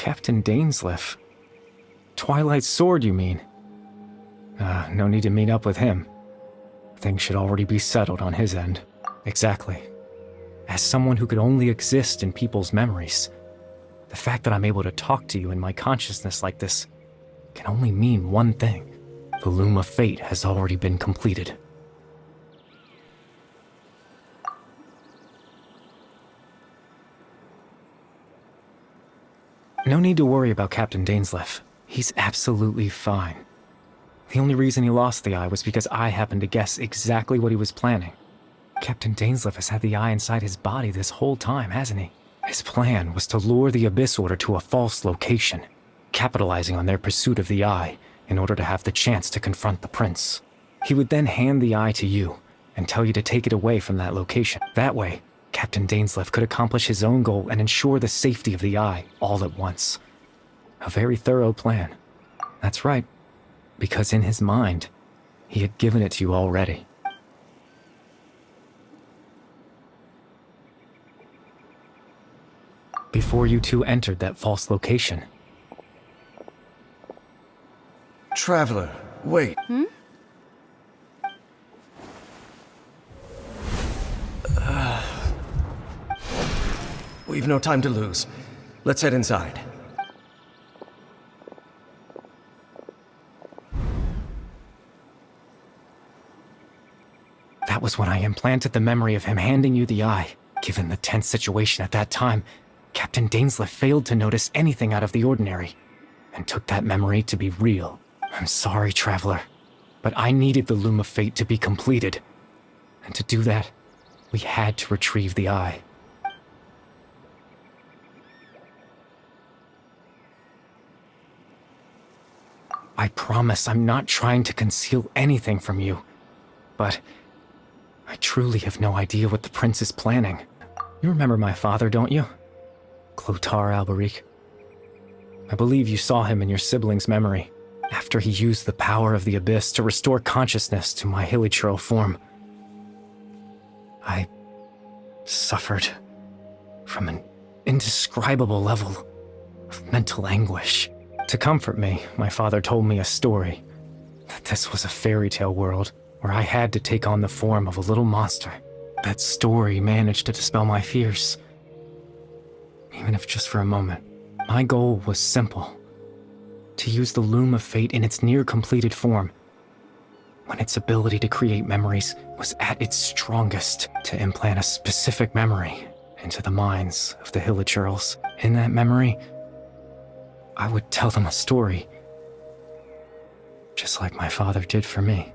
Captain Dainsleif. Twilight Sword, you mean? No need to meet up with him. Things should already be settled on his end. Exactly. As someone who could only exist in people's memories, the fact that I'm able to talk to you in my consciousness like this can only mean one thing. The Loom of Fate has already been completed. No need to worry about Captain Dainsleif. He's absolutely fine. The only reason he lost the eye was because I happened to guess exactly what he was planning. Captain Dainsleif has had the eye inside his body this whole time, hasn't he? His plan was to lure the Abyss Order to a false location, capitalizing on their pursuit of the eye in order to have the chance to confront the prince. He would then hand the eye to you and tell you to take it away from that location. That way, Captain Dainsleif could accomplish his own goal and ensure the safety of the eye all at once. A very thorough plan. That's right, because in his mind, he had given it to you already. Before you two entered that false location. Traveler, wait. We've no time to lose. Let's head inside. That was when I implanted the memory of him handing you the eye. Given the tense situation at that time, Captain Dainsleif failed to notice anything out of the ordinary, and took that memory to be real. I'm sorry, Traveler, but I needed the Loom of Fate to be completed. And to do that, we had to retrieve the eye. I promise I'm not trying to conceal anything from you, but I truly have no idea what the prince is planning. You remember my father, don't you? Clotar Alberic. I believe you saw him in your sibling's memory, after he used the power of the Abyss to restore consciousness to my hilichurl form. I suffered from an indescribable level of mental anguish. To comfort me, my father told me a story, that this was a fairy tale world where I had to take on the form of a little monster. That story managed to dispel my fears, even if just for a moment. My goal was simple: to use the Loom of Fate in its near-completed form, when its ability to create memories was at its strongest, to implant a specific memory into the minds of the hilichurls. In that memory, I would tell them a story, just like my father did for me.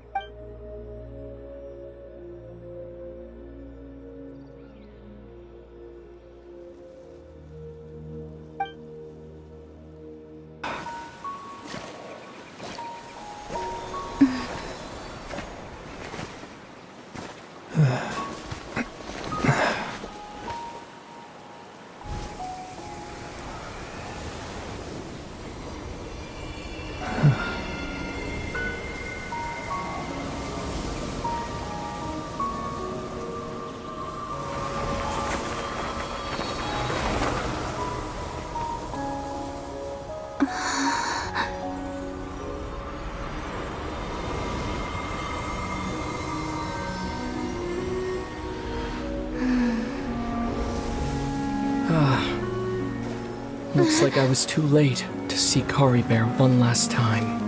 Looks like I was too late to see Kari Bear one last time.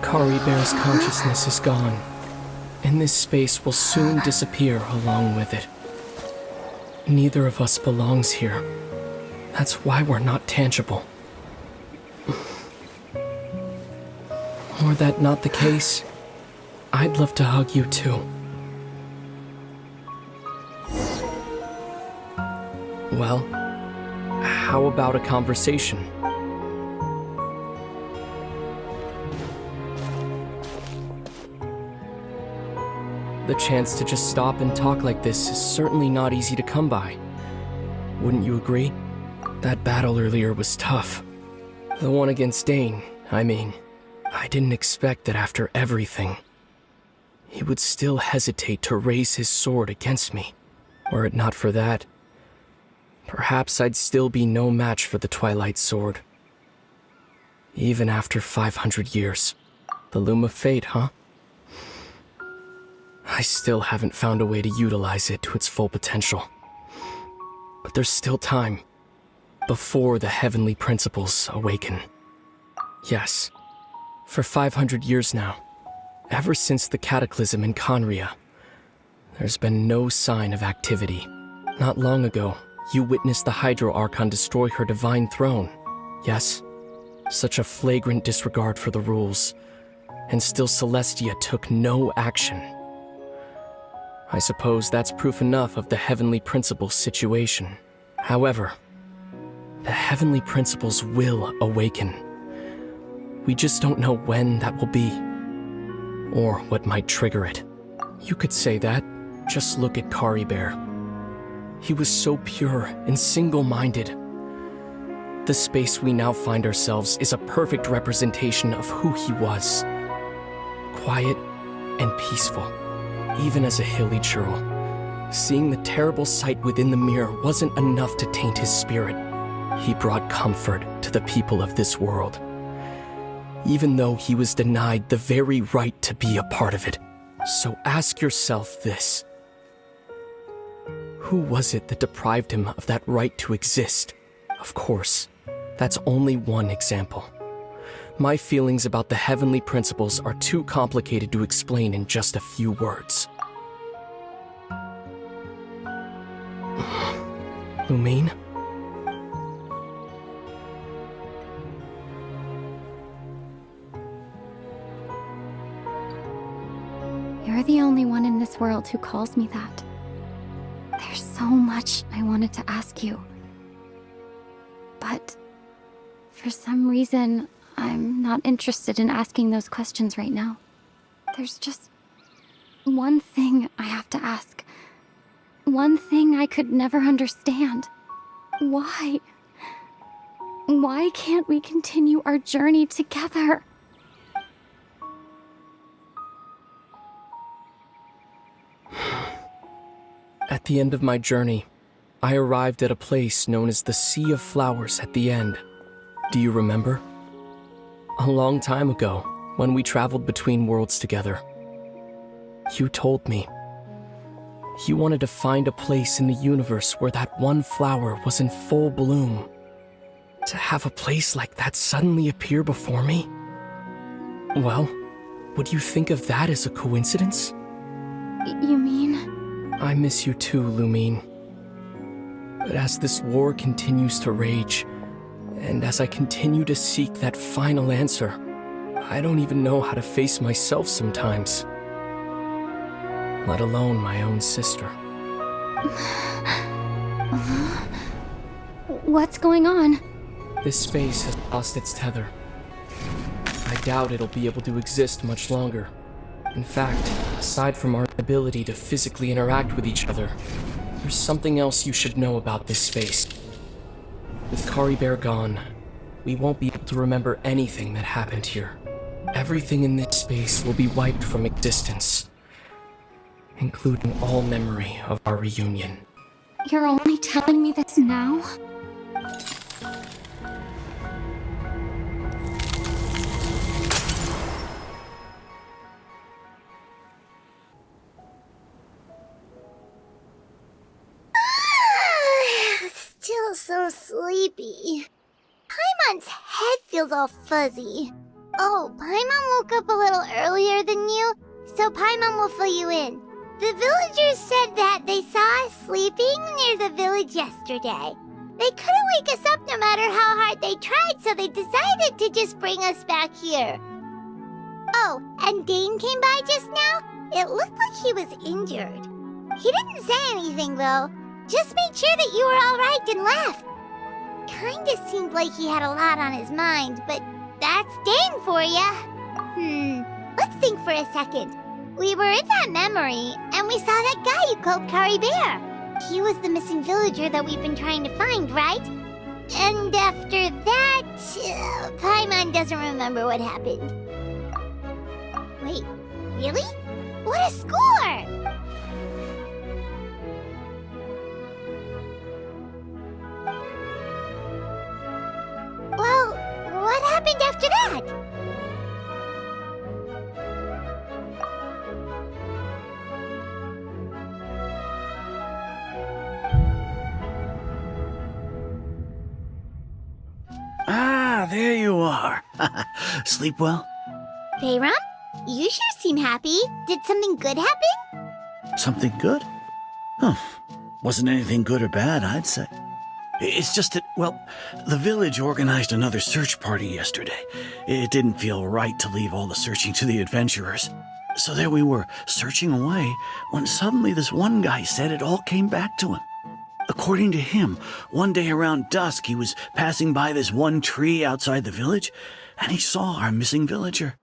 Kari Bear's consciousness is gone, and this space will soon disappear along with it. Neither of us belongs here. That's why we're not tangible. Were that not the case, I'd love to hug you too. Well, how about a conversation? The chance to just stop and talk like this is certainly not easy to come by. Wouldn't you agree? That battle earlier was tough. The one against Dane, I mean. I didn't expect that after everything, he would still hesitate to raise his sword against me. Were it not for that, perhaps I'd still be no match for the Twilight Sword. Even after 500 years. The Loom of Fate, huh? I still haven't found a way to utilize it to its full potential. But there's still time, before the heavenly principles awaken. Yes, for 500 years now, ever since the cataclysm in Conria, there's been no sign of activity. Not long ago, you witnessed the Hydro Archon destroy her divine throne. Yes, such a flagrant disregard for the rules, and still Celestia took no action. I suppose that's proof enough of the heavenly principles situation. However, the heavenly principles will awaken. We just don't know when that will be, or what might trigger it. You could say that. Just look at Kari Bear. He was so pure and single-minded. The space we now find ourselves is a perfect representation of who he was. Quiet and peaceful, even as a hilly churl. Seeing the terrible sight within the mirror wasn't enough to taint his spirit. He brought comfort to the people of this world, even though he was denied the very right to be a part of it. So ask yourself this. Who was it that deprived him of that right to exist? Of course, that's only one example. My feelings about the heavenly principles are too complicated to explain in just a few words. Lumine? You're the only one in this world who calls me that. There's so much I wanted to ask you. But for some reason, I'm not interested in asking those questions right now. There's just one thing I have to ask. One thing I could never understand. Why? Why can't we continue our journey together? At the end of my journey, I arrived at a place known as the Sea of Flowers at the end. Do you remember? A long time ago, when we traveled between worlds together, you told me you wanted to find a place in the universe where that one flower was in full bloom. To have a place like that suddenly appear before me? Well, would you think of that as a coincidence? You mean? I miss you too, Lumine. But as this war continues to rage, and as I continue to seek that final answer, I don't even know how to face myself sometimes. Let alone my own sister. What's going on? This space has lost its tether. I doubt it'll be able to exist much longer. In fact, aside from our ability to physically interact with each other, there's something else you should know about this space. With Kari Bear gone, we won't be able to remember anything that happened here. Everything in this space will be wiped from existence, including all memory of our reunion. You're only telling me this now? Still so sleepy. Paimon's head feels all fuzzy. Oh, Paimon woke up a little earlier than you, so Paimon will fill you in. The villagers said that they saw us sleeping near the village yesterday. They couldn't wake us up no matter how hard they tried, so they decided to just bring us back here. Oh, and Dane came by just now. It looked like he was injured. He didn't say anything, though. Just made sure that you were all right and left. Kinda seemed like he had a lot on his mind, but that's Dane for ya. Let's think for a second. We were in that memory, and we saw that guy you called Curry Bear. He was the missing villager that we've been trying to find, right? And after that, Paimon doesn't remember what happened. Wait, really? What a score! Well, what happened after that? Ah, there you are. Sleep well? Bayram, you sure seem happy. Did something good happen? Something good? Huh. Wasn't anything good or bad, I'd say. It's just that, well, the village organized another search party yesterday. It didn't feel right to leave all the searching to the adventurers. So there we were, searching away, when suddenly this one guy said it all came back to him. According to him, one day around dusk he was passing by this one tree outside the village, and he saw our missing villager.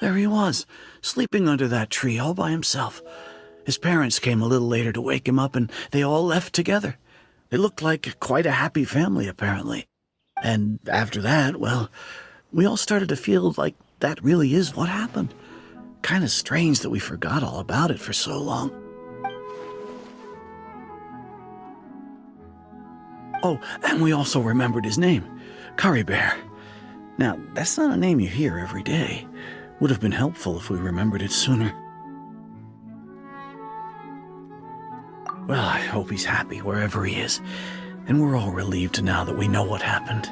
There he was, sleeping under that tree all by himself. His parents came a little later to wake him up, and they all left together. They looked like quite a happy family, apparently. And after that, well, we all started to feel like that really is what happened. Kind of strange that we forgot all about it for so long. Oh, and we also remembered his name, Curry Bear. Now, that's not a name you hear every day. Would have been helpful if we remembered it sooner. Well, I hope he's happy wherever he is, and we're all relieved now that we know what happened.